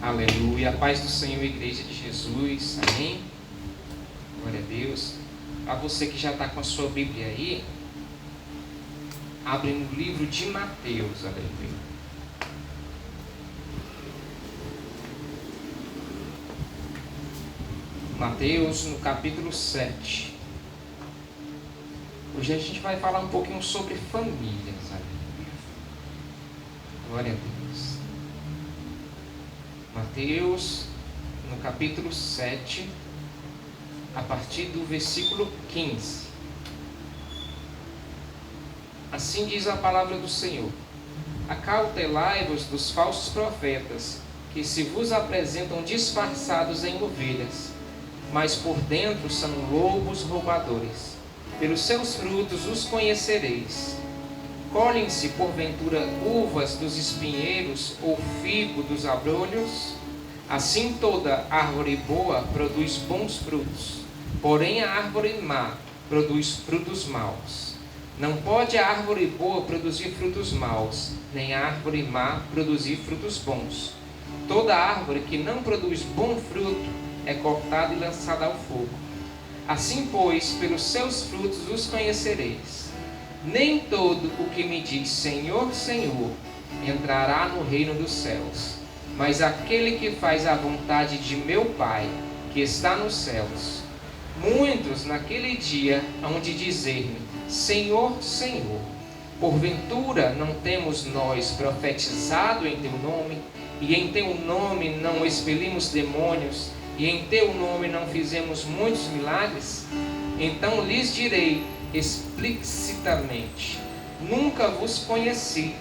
Aleluia. A paz do Senhor, Igreja de Jesus. Amém. Glória a Deus. A você que já está com a sua Bíblia aí, abre no livro de Mateus. Aleluia. Mateus, no capítulo 7. Hoje a gente vai falar um pouquinho sobre famílias. Aleluia. Glória a Deus. Mateus, no capítulo 7, a partir do versículo 15. Assim diz a palavra do Senhor: Acautelai-vos dos falsos profetas, que se vos apresentam disfarçados em ovelhas, mas por dentro são lobos roubadores. Pelos seus frutos os conhecereis. Colhem-se, porventura, uvas dos espinheiros ou figo dos abrolhos? Assim toda árvore boa produz bons frutos, porém a árvore má produz frutos maus. Não pode a árvore boa produzir frutos maus, nem a árvore má produzir frutos bons. Toda árvore que não produz bom fruto é cortada e lançada ao fogo. Assim, pois, pelos seus frutos os conhecereis. Nem todo o que me diz Senhor, Senhor, entrará no reino dos céus, mas aquele que faz a vontade de meu Pai, que está nos céus. Muitos naquele dia hão de dizer-me: Senhor, Senhor, porventura não temos nós profetizado em teu nome, e em teu nome não expelimos demônios, e em teu nome não fizemos muitos milagres? Então lhes direi explicitamente: nunca vos conheci.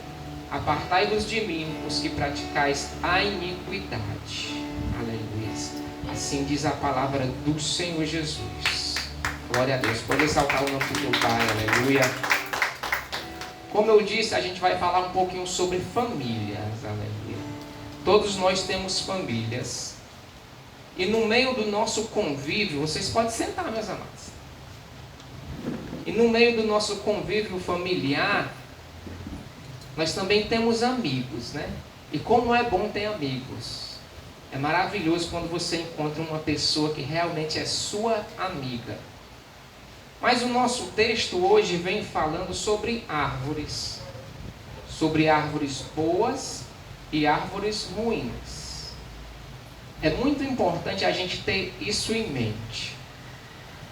Apartai-vos de mim, os que praticais a iniquidade. Aleluia. Assim diz a palavra do Senhor Jesus. Glória a Deus. Pode exaltar o nome do teu Pai. Aleluia. Como eu disse, a gente vai falar um pouquinho sobre famílias. Aleluia. Todos nós temos famílias. E no meio do nosso convívio, vocês podem sentar, meus amados. E no meio do nosso convívio familiar, nós também temos amigos, né? E como é bom ter amigos. É maravilhoso quando você encontra uma pessoa que realmente é sua amiga. Mas o nosso texto hoje vem falando sobre árvores. Sobre árvores boas e árvores ruins. É muito importante a gente ter isso em mente.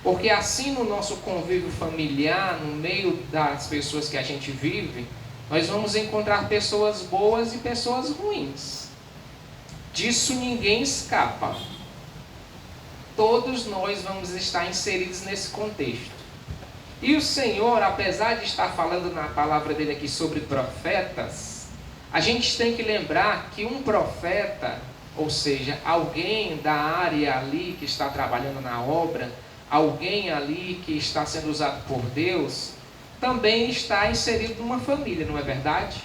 Porque assim no nosso convívio familiar, no meio das pessoas que a gente vive, nós vamos encontrar pessoas boas e pessoas ruins. Disso ninguém escapa. Todos nós vamos estar inseridos nesse contexto. E o Senhor, apesar de estar falando na palavra dele aqui sobre profetas, a gente tem que lembrar que um profeta, ou seja, alguém da área ali que está trabalhando na obra, alguém ali que está sendo usado por Deus, também está inserido numa família, não é verdade?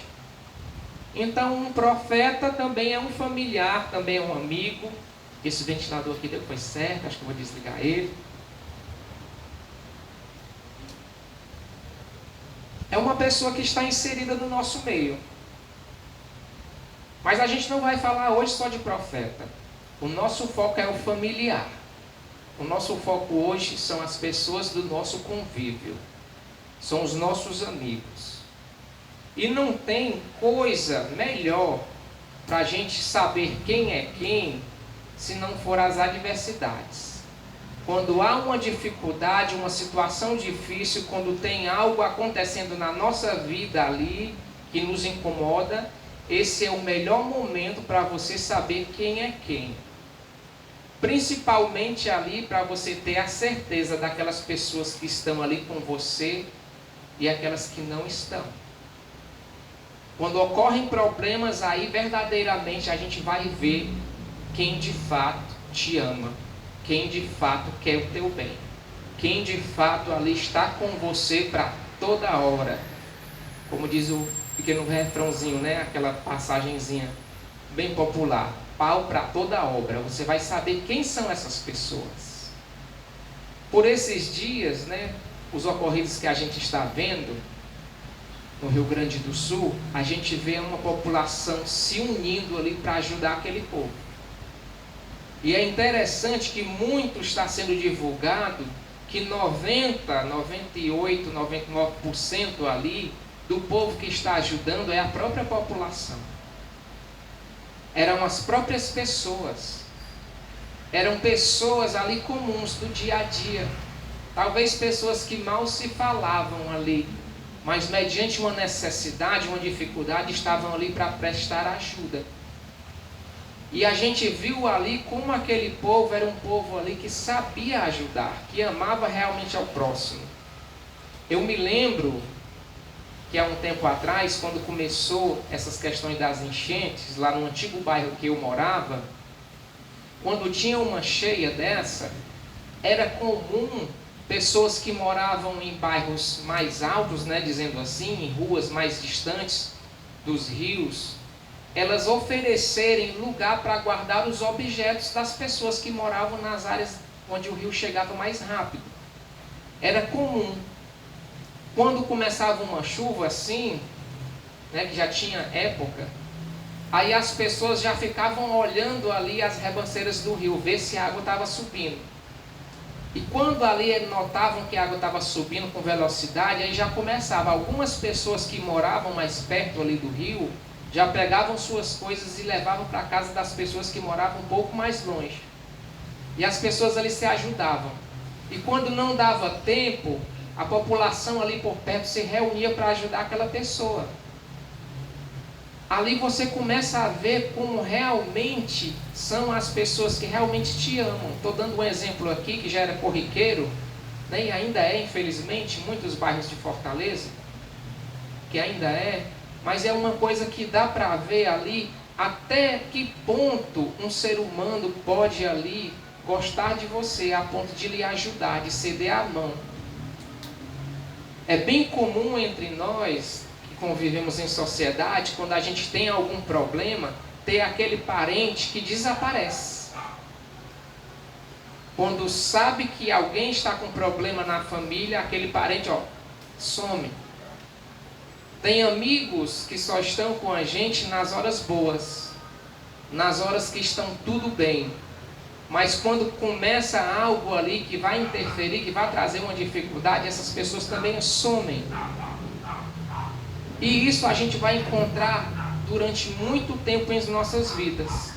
Então um profeta também é um familiar, também é um amigo. Esse ventilador aqui deu foi certo, acho que eu vou desligar ele. É uma pessoa que está inserida no nosso meio. Mas a gente não vai falar hoje só de profeta. O nosso foco é o familiar. O nosso foco hoje são as pessoas do nosso convívio. São os nossos amigos. E não tem coisa melhor para a gente saber quem é quem, se não for as adversidades. Quando há uma dificuldade, uma situação difícil, quando tem algo acontecendo na nossa vida ali, que nos incomoda, esse é o melhor momento para você saber quem é quem. Principalmente ali para você ter a certeza daquelas pessoas que estão ali com você e aquelas que não estão. Quando ocorrem problemas aí, verdadeiramente a gente vai ver quem de fato te ama, quem de fato quer o teu bem, quem de fato ali está com você para toda hora. Como diz o pequeno refrãozinho, né? Aquela passagenzinha bem popular. Pau para toda obra. Você vai saber quem são essas pessoas. Por esses dias, né, os ocorridos que a gente está vendo no Rio Grande do Sul, a gente vê uma população se unindo ali para ajudar aquele povo. E é interessante que muito está sendo divulgado que 90, 98, 99% ali do povo que está ajudando é a própria população. Eram as próprias pessoas. Eram pessoas ali comuns do dia a dia. Talvez pessoas que mal se falavam ali, mas mediante uma necessidade, uma dificuldade, estavam ali para prestar ajuda. E a gente viu ali como aquele povo era um povo ali que sabia ajudar, que amava realmente ao próximo. Eu me lembro que há um tempo atrás, quando começou essas questões das enchentes, lá no antigo bairro que eu morava, quando tinha uma cheia dessa, era comum pessoas que moravam em bairros mais altos, dizendo assim, em ruas mais distantes dos rios, elas oferecerem lugar para guardar os objetos das pessoas que moravam nas áreas onde o rio chegava mais rápido. Era comum. Quando começava uma chuva assim, que já tinha época, aí as pessoas já ficavam olhando ali as rebanceiras do rio, ver se a água estava subindo. E quando ali notavam que a água estava subindo com velocidade, aí já começava. Algumas pessoas que moravam mais perto ali do rio, já pegavam suas coisas e levavam para a casa das pessoas que moravam um pouco mais longe. E as pessoas ali se ajudavam. E quando não dava tempo, a população ali por perto se reunia para ajudar aquela pessoa. Ali você começa a ver como realmente são as pessoas que realmente te amam. Estou dando um exemplo aqui que já era corriqueiro, e ainda é, infelizmente, em muitos bairros de Fortaleza, que ainda é, mas é uma coisa que dá para ver ali até que ponto um ser humano pode ali gostar de você a ponto de lhe ajudar, de ceder a mão. É bem comum entre nós que convivemos em sociedade, quando a gente tem algum problema, ter aquele parente que desaparece. Quando sabe que alguém está com problema na família, aquele parente, some. Tem amigos que só estão com a gente nas horas boas, nas horas que estão tudo bem. Mas quando começa algo ali que vai interferir, que vai trazer uma dificuldade, essas pessoas também somem. E isso a gente vai encontrar durante muito tempo em nossas vidas.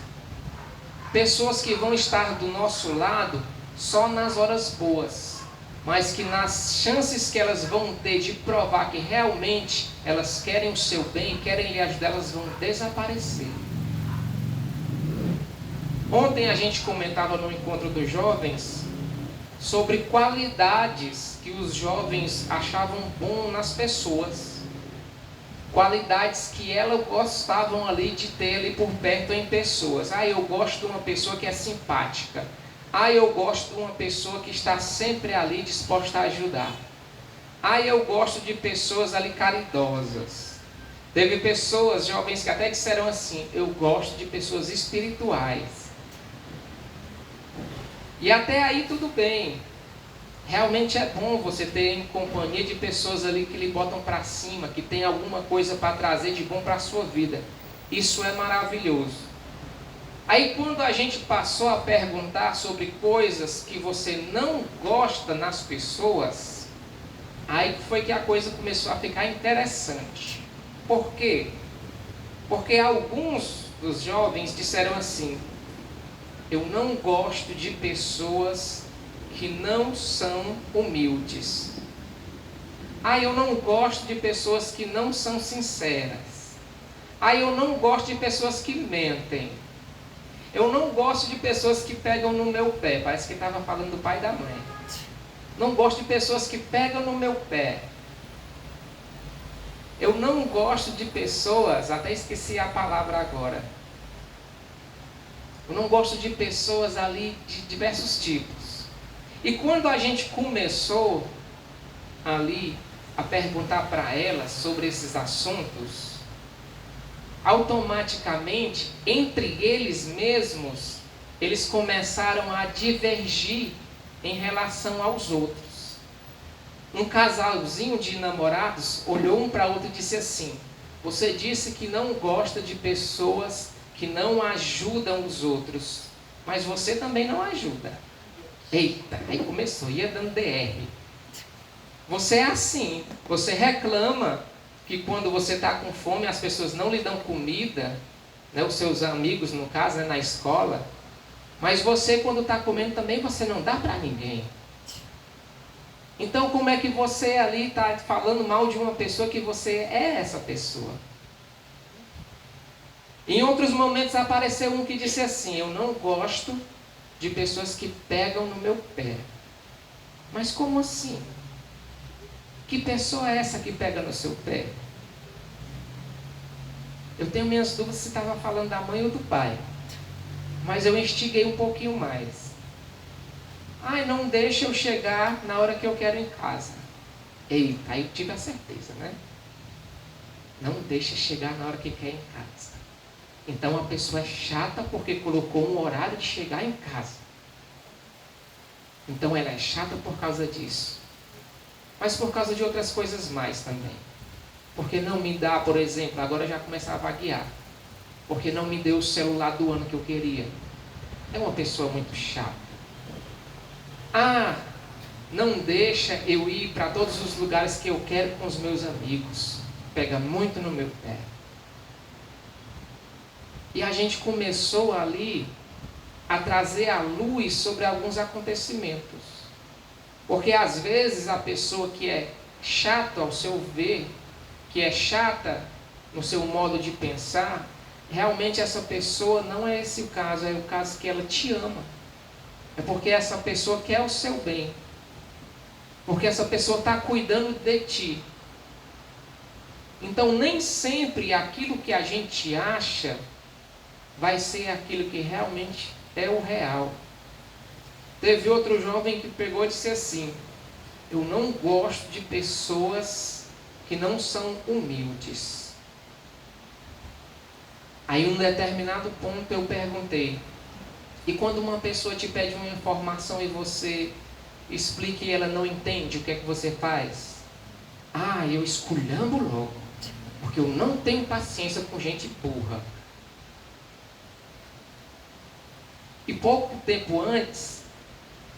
Pessoas que vão estar do nosso lado só nas horas boas, mas que nas chances que elas vão ter de provar que realmente elas querem o seu bem, querem lhe ajudar, elas vão desaparecer. Ontem a gente comentava no encontro dos jovens sobre qualidades que os jovens achavam bom nas pessoas. Qualidades que elas gostavam ali de ter ali por perto em pessoas. Eu gosto de uma pessoa que é simpática. Eu gosto de uma pessoa que está sempre ali disposta a ajudar. Eu gosto de pessoas ali caridosas. Teve pessoas, jovens, que até disseram assim: eu gosto de pessoas espirituais. E até aí tudo bem. Realmente é bom você ter em companhia de pessoas ali que lhe botam para cima, que tem alguma coisa para trazer de bom para a sua vida. Isso é maravilhoso. Aí quando a gente passou a perguntar sobre coisas que você não gosta nas pessoas, aí foi que a coisa começou a ficar interessante. Por quê? Porque alguns dos jovens disseram assim: eu não gosto de pessoas que não são humildes. Eu não gosto de pessoas que não são sinceras. Eu não gosto de pessoas que mentem. Eu não gosto de pessoas que pegam no meu pé. Parece que estava falando do pai e da mãe. Não gosto de pessoas que pegam no meu pé. Eu não gosto de pessoas, até esqueci a palavra agora. Eu não gosto de pessoas ali de diversos tipos. E quando a gente começou ali a perguntar para elas sobre esses assuntos, automaticamente, entre eles mesmos, eles começaram a divergir em relação aos outros. Um casalzinho de namorados olhou um para o outro e disse assim: você disse que não gosta de pessoas que não ajudam os outros. mas você também não ajuda. Eita, aí começou, ia dando DR. Você é assim, você reclama que quando você está com fome as pessoas não lhe dão comida, né, os seus amigos no caso, né, na escola, mas você quando está comendo também você não dá para ninguém. Então como é que você ali está falando mal de uma pessoa que você é essa pessoa? Em outros momentos apareceu um que disse assim: eu não gosto de pessoas que pegam no meu pé. Mas como assim? Que pessoa é essa que pega no seu pé? Eu tenho minhas dúvidas se estava falando da mãe ou do pai. Mas eu instiguei um pouquinho mais. Ai, não deixa eu chegar na hora que eu quero em casa. Eita, aí eu tive a certeza, né? Não deixa chegar na hora que quer em casa. Então a pessoa é chata porque colocou um horário de chegar em casa. Então ela é chata por causa disso. Mas por causa de outras coisas mais também. Porque não me dá, por exemplo, agora já começa a vaguear. Porque não me deu o celular do ano que eu queria. É uma pessoa muito chata. Ah, não deixa eu ir para todos os lugares que eu quero com os meus amigos. Pega muito no meu pé. E a gente começou ali a trazer a luz sobre alguns acontecimentos. Porque às vezes a pessoa que é chata ao seu ver, que é chata no seu modo de pensar, realmente essa pessoa não é esse o caso, é o caso que ela te ama. É porque essa pessoa quer o seu bem. Porque essa pessoa está cuidando de ti. Então nem sempre aquilo que a gente acha vai ser aquilo que realmente é o real. Teve outro jovem que pegou e disse assim: eu não gosto de pessoas que não são humildes. Aí em um determinado ponto eu perguntei: e quando uma pessoa te pede uma informação e você explica e ela não entende, o que é que você faz? Ah, eu esculhambo logo, porque eu não tenho paciência com gente burra. E pouco tempo antes,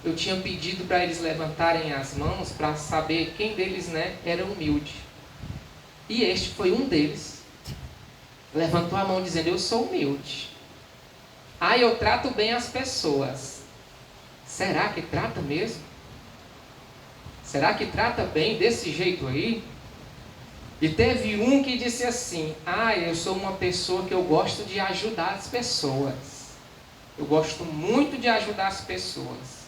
eu tinha pedido para eles levantarem as mãos para saber quem deles, né, era humilde. E este foi um deles. Levantou a mão dizendo: eu sou humilde. Ah, eu trato bem as pessoas. Será que trata mesmo? Será que trata bem desse jeito aí? E teve um que disse assim: ah, eu sou uma pessoa que eu gosto de ajudar as pessoas. Eu gosto muito de ajudar as pessoas.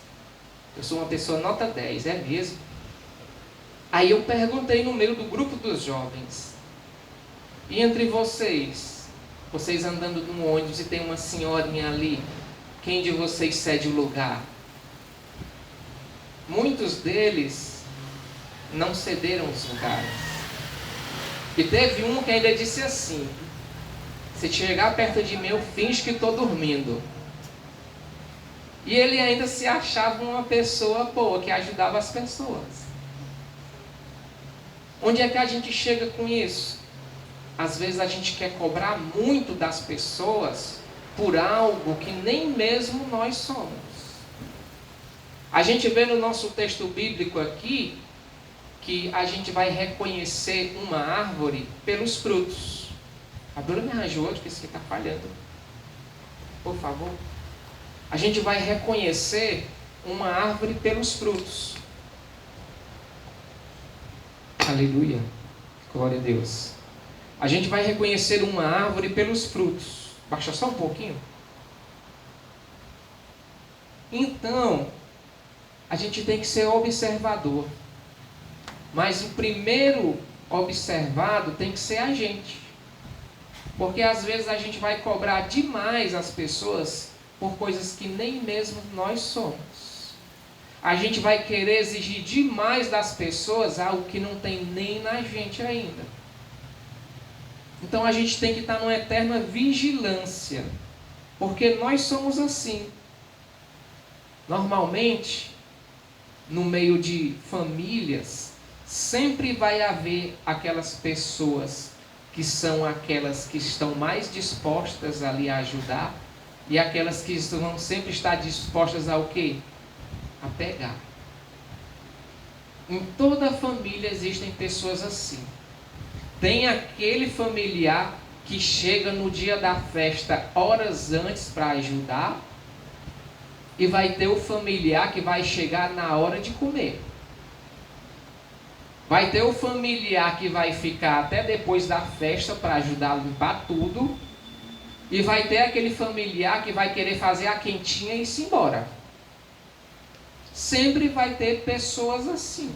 Eu sou uma pessoa nota 10, é mesmo? Aí eu perguntei no meio do grupo dos jovens: e entre vocês andando num ônibus e tem uma senhorinha ali, quem de vocês cede o lugar? Muitos deles não cederam os lugares. E teve um que ainda disse assim: se chegar perto de mim eu finjo que estou dormindo. E ele ainda se achava uma pessoa boa, que ajudava as pessoas. Onde é que a gente chega com isso? Às vezes a gente quer cobrar muito das pessoas por algo que nem mesmo nós somos. A gente vê no nosso texto bíblico aqui que a gente vai reconhecer uma árvore pelos frutos. A Bruna me arranjou hoje, que isso aqui está falhando. Por favor. A gente vai reconhecer uma árvore pelos frutos. Aleluia. Glória a Deus. A gente vai reconhecer uma árvore pelos frutos. Baixa só um pouquinho. Então, a gente tem que ser observador. Mas o primeiro observado tem que ser a gente. Porque às vezes a gente vai cobrar demais as pessoas por coisas que nem mesmo nós somos. A gente vai querer exigir demais das pessoas algo que não tem nem na gente ainda. Então a gente tem que estar numa eterna vigilância. Porque nós somos assim. Normalmente, no meio de famílias, sempre vai haver aquelas pessoas que são aquelas que estão mais dispostas ali a ajudar, e aquelas que vão sempre estar dispostas a o quê? A pegar. Em toda família existem pessoas assim. Tem aquele familiar que chega no dia da festa horas antes para ajudar, e vai ter o familiar que vai chegar na hora de comer. Vai ter o familiar que vai ficar até depois da festa para ajudar a limpar tudo. E vai ter aquele familiar que vai querer fazer a quentinha e ir-se embora. Sempre vai ter pessoas assim.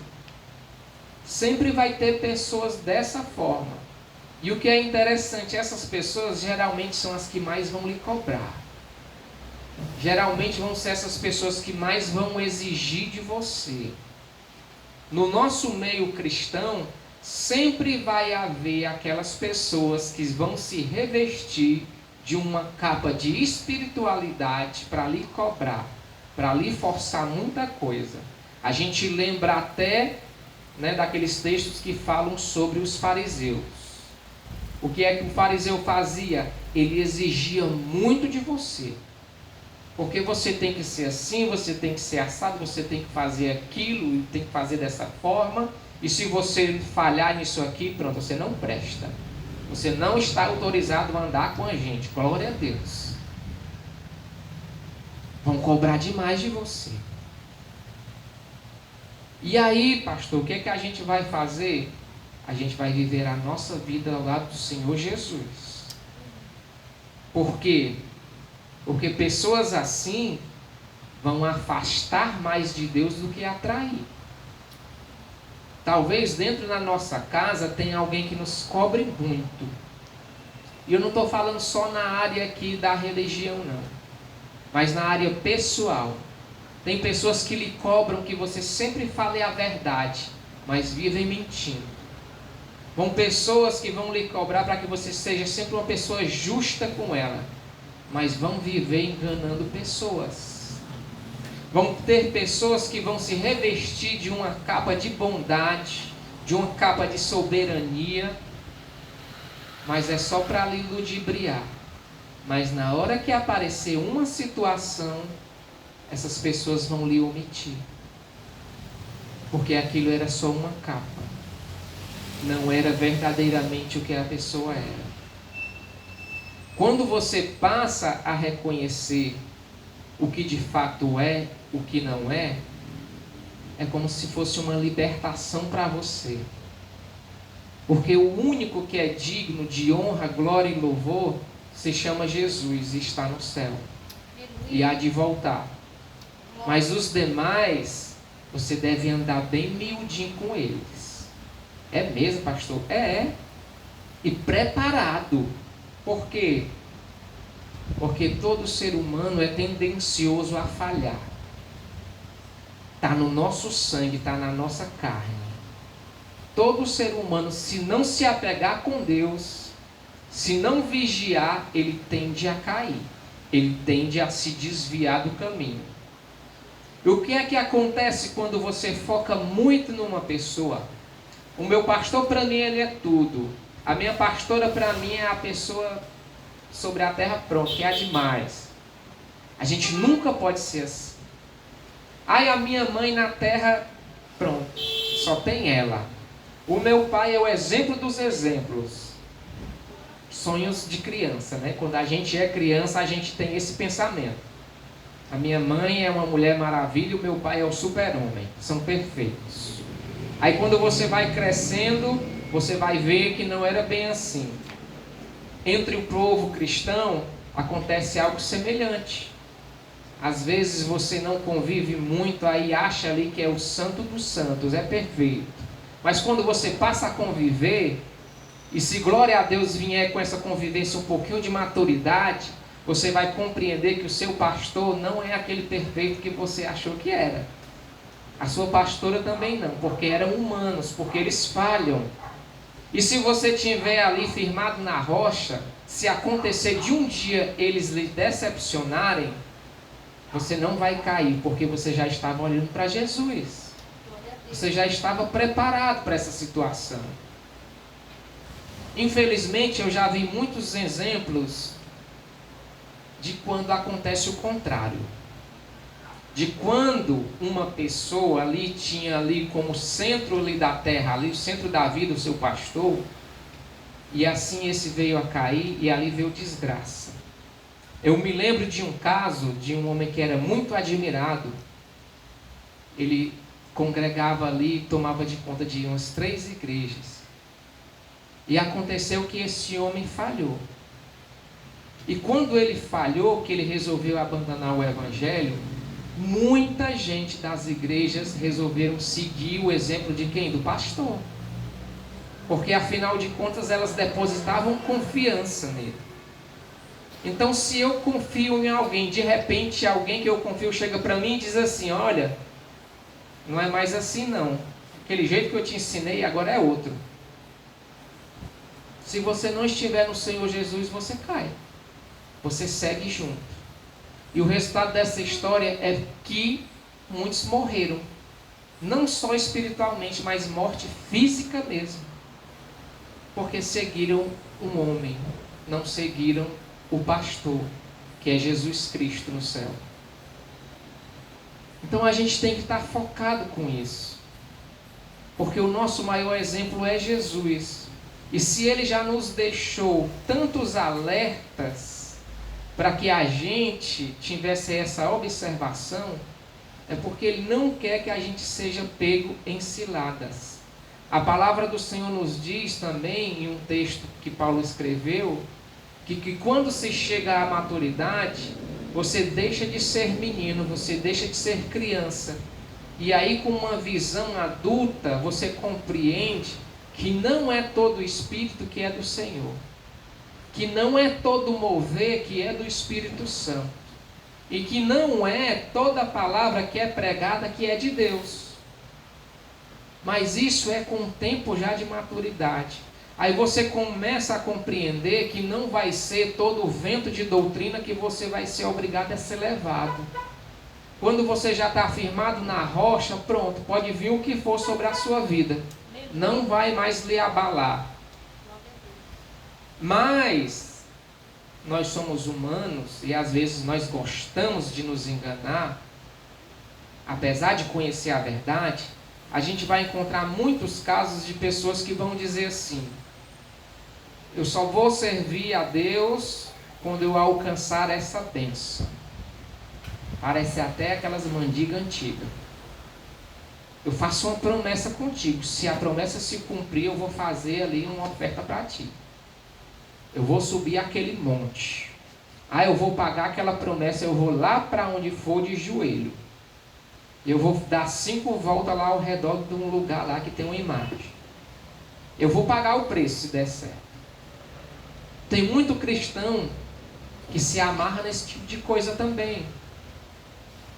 Sempre vai ter pessoas dessa forma. E o que é interessante, essas pessoas geralmente são as que mais vão lhe cobrar. Geralmente vão ser essas pessoas que mais vão exigir de você. No nosso meio cristão, sempre vai haver aquelas pessoas que vão se revestir de uma capa de espiritualidade para lhe cobrar, para lhe forçar muita coisa. A gente lembra até, né, daqueles textos que falam sobre os fariseus. O que é que o fariseu fazia? Ele exigia muito de você. Porque você tem que ser assim, você tem que ser assado, você tem que fazer aquilo, e tem que fazer dessa forma. E se você falhar nisso aqui, pronto, você não presta. Você não está autorizado a andar com a gente. Glória a Deus. Vão cobrar demais de você. E aí, pastor, o que é que a gente vai fazer? A gente vai viver a nossa vida ao lado do Senhor Jesus. Por quê? Porque pessoas assim vão afastar mais de Deus do que atrair. Talvez dentro da nossa casa tenha alguém que nos cobre muito. E eu não estou falando só na área aqui da religião, não. Mas na área pessoal. Tem pessoas que lhe cobram que você sempre fale a verdade, mas vivem mentindo. Vão pessoas que vão lhe cobrar para que você seja sempre uma pessoa justa com ela, mas vão viver enganando pessoas. Vão ter pessoas que vão se revestir de uma capa de bondade, de uma capa de soberania, mas é só para lhe ludibriar. Mas na hora que aparecer uma situação, essas pessoas vão lhe omitir. Porque aquilo era só uma capa. Não era verdadeiramente o que a pessoa era. Quando você passa a reconhecer o que de fato é, o que não é, é como se fosse uma libertação para você. Porque o único que é digno de honra, glória e louvor se chama Jesus e está no céu. E há de voltar. Mas os demais, você deve andar bem miudinho com eles. É mesmo, pastor? É. E preparado. Por quê? Porque todo ser humano é tendencioso a falhar. Está no nosso sangue, está na nossa carne. Todo ser humano, se não se apegar com Deus, se não vigiar, ele tende a cair. Ele tende a se desviar do caminho. E o que é que acontece quando você foca muito numa pessoa? O meu pastor para mim ele é tudo. A minha pastora para mim é a pessoa sobre a terra pronta, que é demais. A gente nunca pode ser assim. Ai, a minha mãe na terra, pronto, só tem ela. O meu pai é o exemplo dos exemplos. Sonhos de criança, né? Quando a gente é criança, a gente tem esse pensamento. A minha mãe é uma mulher maravilha, o meu pai é o super-homem. São perfeitos. Aí quando você vai crescendo, você vai ver que não era bem assim. Entre o povo cristão, acontece algo semelhante. Às vezes você não convive muito, aí acha ali que é o santo dos santos, é perfeito. Mas quando você passa a conviver, e se glória a Deus vier com essa convivência um pouquinho de maturidade, você vai compreender que o seu pastor não é aquele perfeito que você achou que era. A sua pastora também não, porque eram humanos, porque eles falham. E se você estiver ali firmado na rocha, se acontecer de um dia eles lhe decepcionarem, você não vai cair, porque você já estava olhando para Jesus. Você já estava preparado para essa situação. Infelizmente, eu já vi muitos exemplos de quando acontece o contrário. De quando uma pessoa ali tinha ali como centro ali da terra, ali o centro da vida, o seu pastor, e assim esse veio a cair e ali veio desgraça. Eu me lembro de um caso de um homem que era muito admirado. Ele congregava ali e tomava de conta de umas 3 igrejas. E aconteceu que esse homem falhou. E quando ele falhou, que ele resolveu abandonar o evangelho, muita gente das igrejas resolveram seguir o exemplo de quem? Do pastor. Porque afinal de contas elas depositavam confiança nele. Então se eu confio em alguém, de repente alguém que eu confio chega para mim e diz assim: olha, não é mais assim não. Aquele jeito que eu te ensinei agora é outro. Se você não estiver no Senhor Jesus, você cai. Você segue junto. E o resultado dessa história é que muitos morreram. Não só espiritualmente, mas morte física mesmo. Porque seguiram um homem, não seguiram o pastor, que é Jesus Cristo no céu. Então a gente tem que estar focado com isso. Porque o nosso maior exemplo é Jesus. E se ele já nos deixou tantos alertas para que a gente tivesse essa observação, é porque ele não quer que a gente seja pego em ciladas. A palavra do Senhor nos diz também, em um texto que Paulo escreveu, que quando se chega à maturidade, você deixa de ser menino, você deixa de ser criança. E aí, com uma visão adulta, você compreende que não é todo o Espírito que é do Senhor. Que não é todo o mover que é do Espírito Santo. E que não é toda a palavra que é pregada que é de Deus. Mas isso é com o tempo já de maturidade. Aí você começa a compreender que não vai ser todo o vento de doutrina que você vai ser obrigado a ser levado. Quando você já está firmado na rocha, pronto, pode vir o que for sobre a sua vida. Não vai mais lhe abalar. Mas nós somos humanos e às vezes nós gostamos de nos enganar. Apesar de conhecer a verdade, a gente vai encontrar muitos casos de pessoas que vão dizer assim: eu só vou servir a Deus quando eu alcançar essa bênção. Parece até aquelas mandigas antigas. Eu faço uma promessa contigo. Se a promessa se cumprir, eu vou fazer ali uma oferta para ti. Eu vou subir aquele monte. Eu vou pagar aquela promessa. Eu vou lá para onde for de joelho. Eu vou dar 5 voltas lá ao redor de um lugar lá que tem uma imagem. Eu vou pagar o preço se der certo. Tem muito cristão que se amarra nesse tipo de coisa também.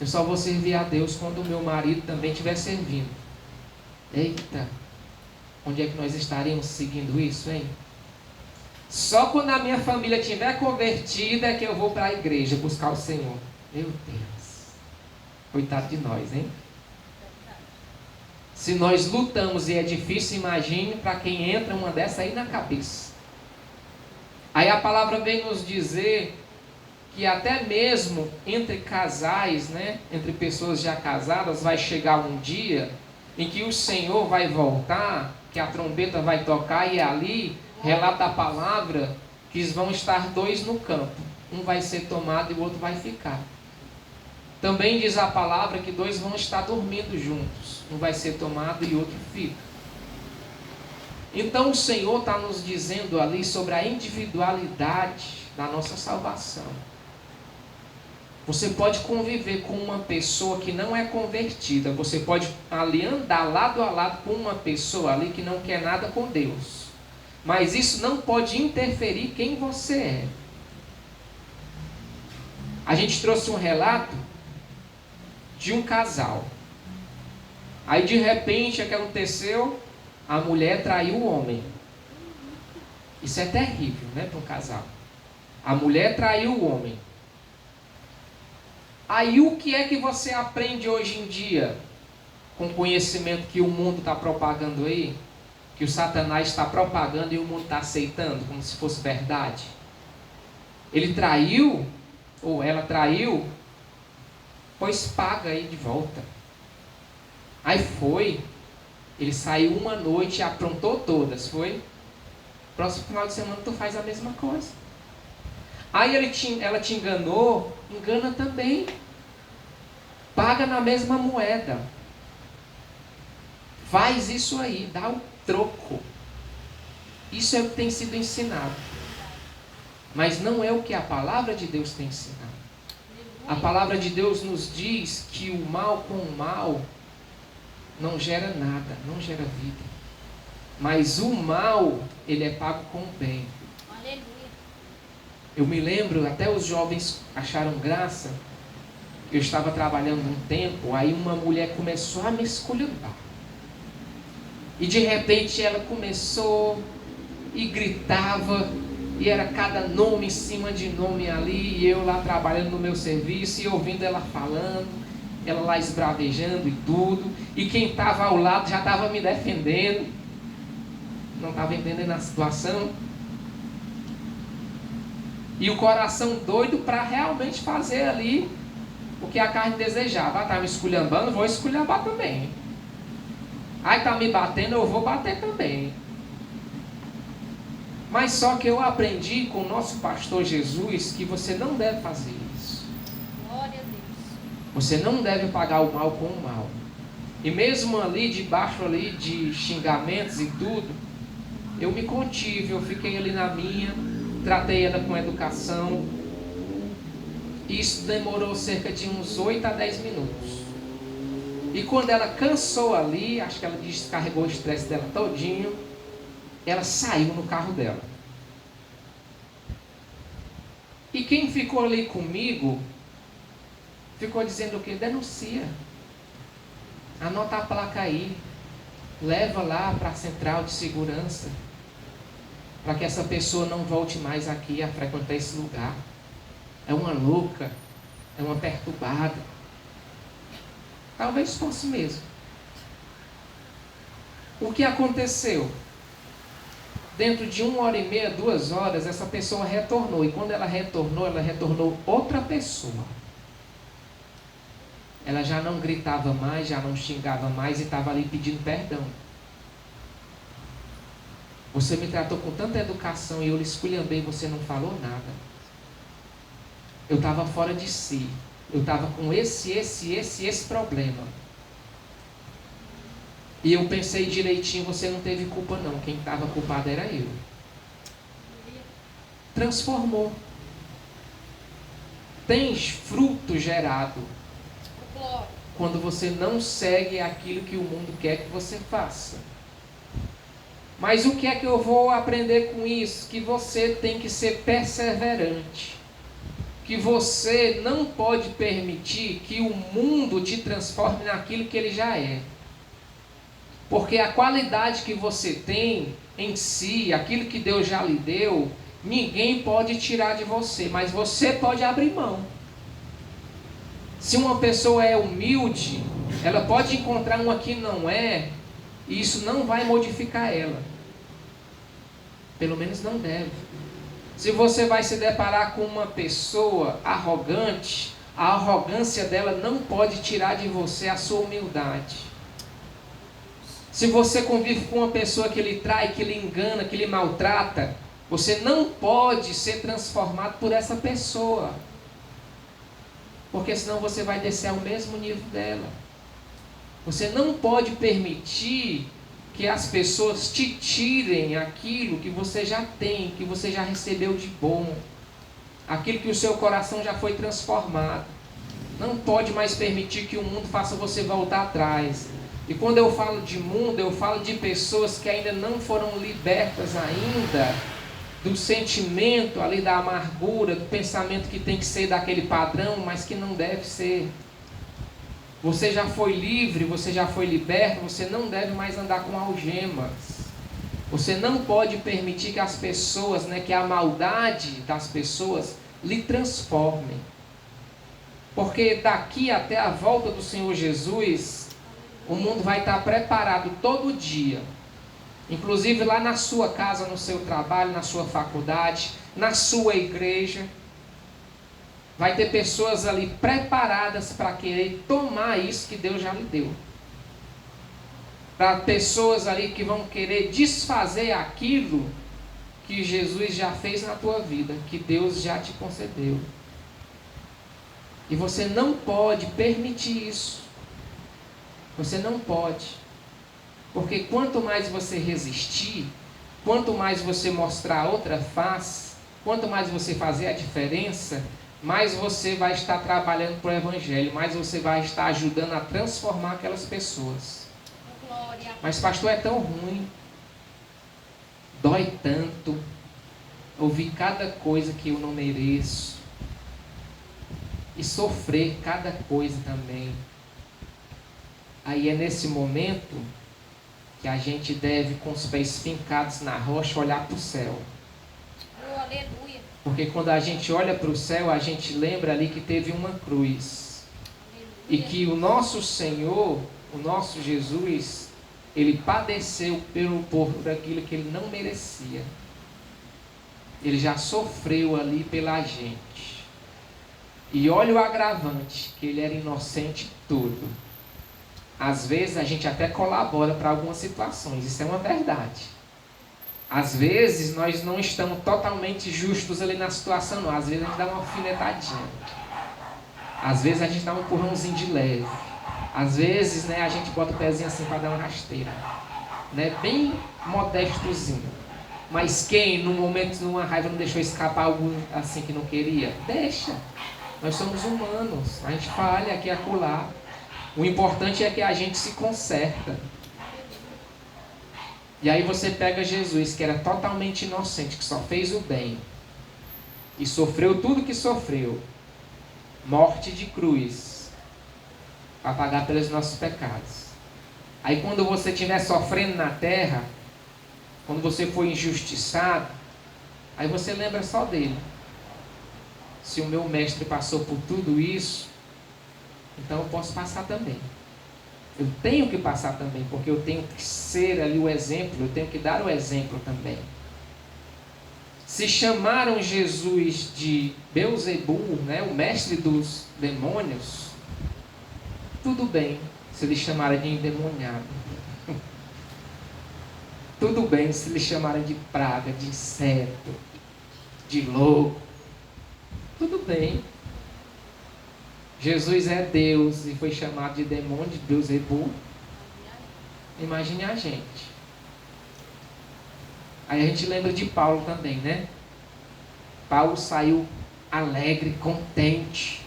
Eu só vou servir a Deus quando o meu marido também estiver servindo. Eita, onde é que nós estaríamos seguindo isso, hein? Só quando a minha família estiver convertida é que eu vou para a igreja buscar o Senhor. Meu Deus, coitado de nós, hein? Se nós lutamos e é difícil, imagine para quem entra uma dessa aí na cabeça. Aí a palavra vem nos dizer que até mesmo entre casais, entre pessoas já casadas, vai chegar um dia em que o Senhor vai voltar, que a trombeta vai tocar e ali relata a palavra que vão estar 2 no campo. Um vai ser tomado e o outro vai ficar. Também diz a palavra que 2 vão estar dormindo juntos. Um vai ser tomado e o outro fica. Então o Senhor está nos dizendo ali sobre a individualidade da nossa salvação. Você pode conviver com uma pessoa que não é convertida. Você pode ali andar lado a lado com uma pessoa ali que não quer nada com Deus. Mas isso não pode interferir quem você é. A gente trouxe um relato de um casal. Aí de repente o que aconteceu? A mulher traiu o homem. Isso é terrível, para um casal. A mulher traiu o homem. Aí o que é que você aprende hoje em dia? Com o conhecimento que o mundo está propagando aí? Que o Satanás está propagando e o mundo está aceitando como se fosse verdade? Ele traiu, ou ela traiu, pois paga aí de volta. Aí foi, ele saiu uma noite e aprontou todas, foi? Próximo final de semana tu faz a mesma coisa. Aí ela te enganou, engana também. Paga na mesma moeda. Faz isso aí, dá o troco. Isso é o que tem sido ensinado. Mas não é o que a palavra de Deus tem ensinado. A palavra de Deus nos diz que o mal com o mal não gera nada, não gera vida. Mas o mal, ele é pago com o bem. Aleluia. Eu me lembro, até os jovens acharam graça. Eu estava trabalhando um tempo, aí uma mulher começou a me esculhambar. E de repente ela começou e gritava, e era cada nome em cima de nome ali, e eu lá trabalhando no meu serviço, e ouvindo ela falando, ela lá esbravejando e tudo, e quem estava ao lado já estava me defendendo, não estava entendendo a situação, e o coração doido para realmente fazer ali o que a carne desejava. Está me esculhambando, vou esculhambar também. Aí está me batendo, eu vou bater também. Mas só que eu aprendi com o nosso pastor Jesus que você não deve fazer isso. Glória a Deus. Você não deve pagar o mal com o mal. E mesmo ali, debaixo ali de xingamentos e tudo, eu me contive, eu fiquei ali na minha, tratei ela com educação. Isso demorou cerca de uns 8 a 10 minutos. E quando ela cansou ali, acho que ela descarregou o estresse dela todinho, ela saiu no carro dela. E quem ficou ali comigo, ficou dizendo o quê? Denuncia. Anota a placa aí. Leva lá para a central de segurança. Para que essa pessoa não volte mais aqui a frequentar esse lugar. É uma louca. É uma perturbada. Talvez fosse mesmo. O que aconteceu? Dentro de 1h30, 2 horas, essa pessoa retornou. E quando ela retornou outra pessoa. Ela já não gritava mais, já não xingava mais e estava ali pedindo perdão. Você me tratou com tanta educação e eu lhe esculhambei e você não falou nada. Eu estava fora de si. Eu estava com esse problema. E eu pensei direitinho, você não teve culpa não. Quem estava culpado era eu. Transformou. Tens fruto gerado. Quando você não segue aquilo que o mundo quer que você faça. Mas o que é que eu vou aprender com isso? Que você tem que ser perseverante. Que você não pode permitir que o mundo te transforme naquilo que ele já é. Porque a qualidade que você tem em si, aquilo que Deus já lhe deu, ninguém pode tirar de você, mas você pode abrir mão. Se uma pessoa é humilde, ela pode encontrar uma que não é, e isso não vai modificar ela. Pelo menos não deve. Se você vai se deparar com uma pessoa arrogante, a arrogância dela não pode tirar de você a sua humildade. Se você convive com uma pessoa que lhe trai, que lhe engana, que lhe maltrata, você não pode ser transformado por essa pessoa. Porque senão você vai descer ao mesmo nível dela. Você não pode permitir que as pessoas te tirem aquilo que você já tem, que você já recebeu de bom. Aquilo que o seu coração já foi transformado. Não pode mais permitir que o mundo faça você voltar atrás. E quando eu falo de mundo, eu falo de pessoas que ainda não foram libertas ainda do sentimento ali da amargura, do pensamento que tem que ser daquele padrão, mas que não deve ser. Você já foi livre, você já foi liberto, você não deve mais andar com algemas. Você não pode permitir que as pessoas, que a maldade das pessoas lhe transformem. Porque daqui até a volta do Senhor Jesus, o mundo vai estar preparado todo dia. Inclusive lá na sua casa, no seu trabalho, na sua faculdade, na sua igreja. Vai ter pessoas ali preparadas para querer tomar isso que Deus já lhe deu. Para pessoas ali que vão querer desfazer aquilo que Jesus já fez na tua vida, que Deus já te concedeu. E você não pode permitir isso. Você não pode. Porque quanto mais você resistir, quanto mais você mostrar a outra face, quanto mais você fazer a diferença, mais você vai estar trabalhando para o Evangelho, mais você vai estar ajudando a transformar aquelas pessoas. Glória. Mas pastor, é tão ruim, dói tanto, ouvir cada coisa que eu não mereço, e sofrer cada coisa também. Aí é nesse momento que a gente deve, com os pés fincados na rocha, olhar para o céu. Oh, aleluia. Porque quando a gente olha para o céu, a gente lembra ali que teve uma cruz. E que o nosso Senhor, o nosso Jesus, Ele padeceu por aquilo que Ele não merecia. Ele já sofreu ali pela gente. E olha o agravante, que Ele era inocente todo. Às vezes a gente até colabora para algumas situações, isso é uma verdade. Às vezes nós não estamos totalmente justos ali na situação, não. Às vezes a gente dá uma alfinetadinha. Às vezes a gente dá um empurrãozinho de leve. Às vezes, né, a gente bota o pezinho assim para dar uma rasteira. Né, bem modestozinho. Mas quem, num momento, numa raiva, não deixou escapar algo assim que não queria? Deixa. Nós somos humanos. A gente falha aqui e acolá. O importante é que a gente se conserta. E aí você pega Jesus, que era totalmente inocente, que só fez o bem, e sofreu tudo que sofreu, morte de cruz, para pagar pelos nossos pecados. Aí quando você estiver sofrendo na terra, quando você for injustiçado, aí você lembra só dele. Se o meu mestre passou por tudo isso, então eu posso passar também. Eu tenho que passar também, porque eu tenho que ser ali o exemplo, eu tenho que dar o exemplo também. Se chamaram Jesus de Beelzebul, né, o mestre dos demônios, tudo bem se lhe chamarem de endemoniado. Tudo bem se lhe chamarem de praga, de inseto, de louco. Tudo bem. Jesus é Deus e foi chamado de demônio, de Beelzebul. Imagine a gente. Aí a gente lembra de Paulo também, né? Paulo saiu alegre, contente,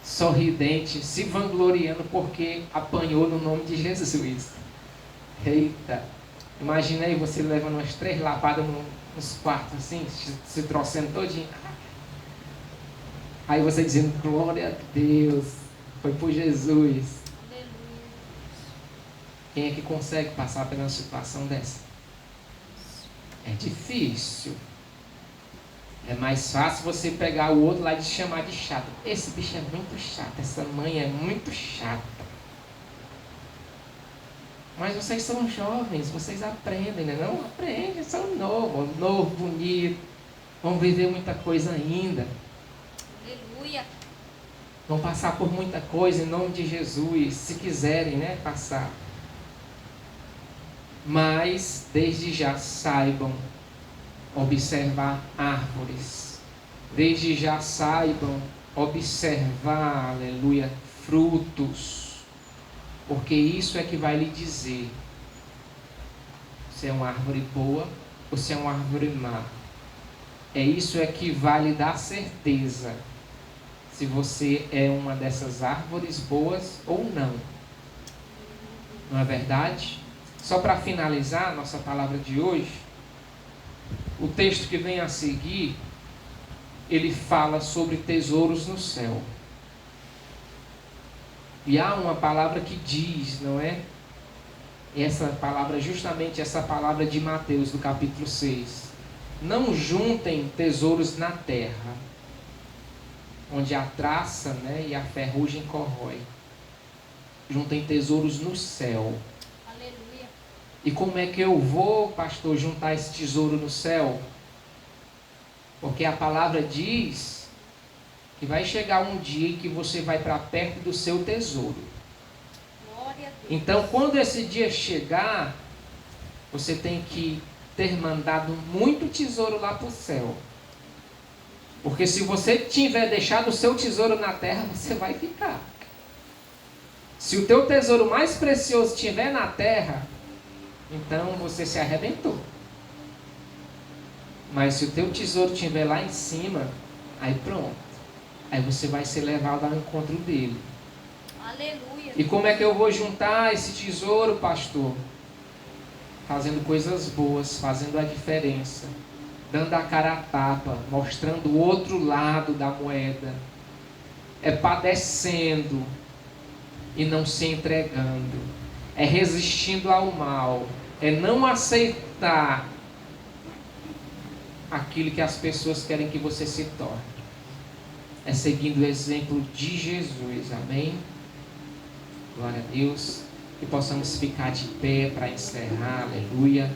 sorridente, se vangloriando porque apanhou no nome de Jesus. Eita! Imagina aí você levando umas 3 lapadas nos quartos assim, se trouxendo todinho. Aí você dizendo, glória a Deus, foi por Jesus. Aleluia. Quem é que consegue passar por uma situação dessa? É difícil. É mais fácil você pegar o outro lá e te chamar de chato. Esse bicho é muito chato, essa mãe é muito chata. Mas vocês são jovens, vocês aprendem, né? Não aprendem, são novo, bonito. Vão viver muita coisa ainda. Aleluia. Vão passar por muita coisa em nome de Jesus, se quiserem, né, passar. Mas, desde já, saibam observar árvores. Desde já saibam observar, aleluia, frutos. Porque isso é que vai lhe dizer se é uma árvore boa ou se é uma árvore má. É isso é que vai lhe dar certeza se você é uma dessas árvores boas ou não. Não é verdade? Só para finalizar a nossa palavra de hoje, o texto que vem a seguir, ele fala sobre tesouros no céu. E há uma palavra que diz, não é? Essa palavra, justamente essa palavra de Mateus, do capítulo 6. Não juntem tesouros na terra, onde a traça, né, e a ferrugem corrói. Juntem tesouros no céu. Aleluia. E como é que eu vou, pastor, juntar esse tesouro no céu? Porque a palavra diz que vai chegar um dia em que você vai para perto do seu tesouro. Glória a Deus. Então, quando esse dia chegar, você tem que ter mandado muito tesouro lá para o céu. Porque se você tiver deixado o seu tesouro na terra, você vai ficar. Se o teu tesouro mais precioso estiver na terra, então você se arrebentou. Mas se o teu tesouro estiver lá em cima, aí pronto. Aí você vai ser levado ao encontro dele. Aleluia. E como é que eu vou juntar esse tesouro, pastor? Fazendo coisas boas, fazendo a diferença, dando a cara a tapa, mostrando o outro lado da moeda. É padecendo e não se entregando. É resistindo ao mal. É não aceitar aquilo que as pessoas querem que você se torne. É seguindo o exemplo de Jesus. Amém? Glória a Deus. Que possamos ficar de pé para encerrar. Aleluia.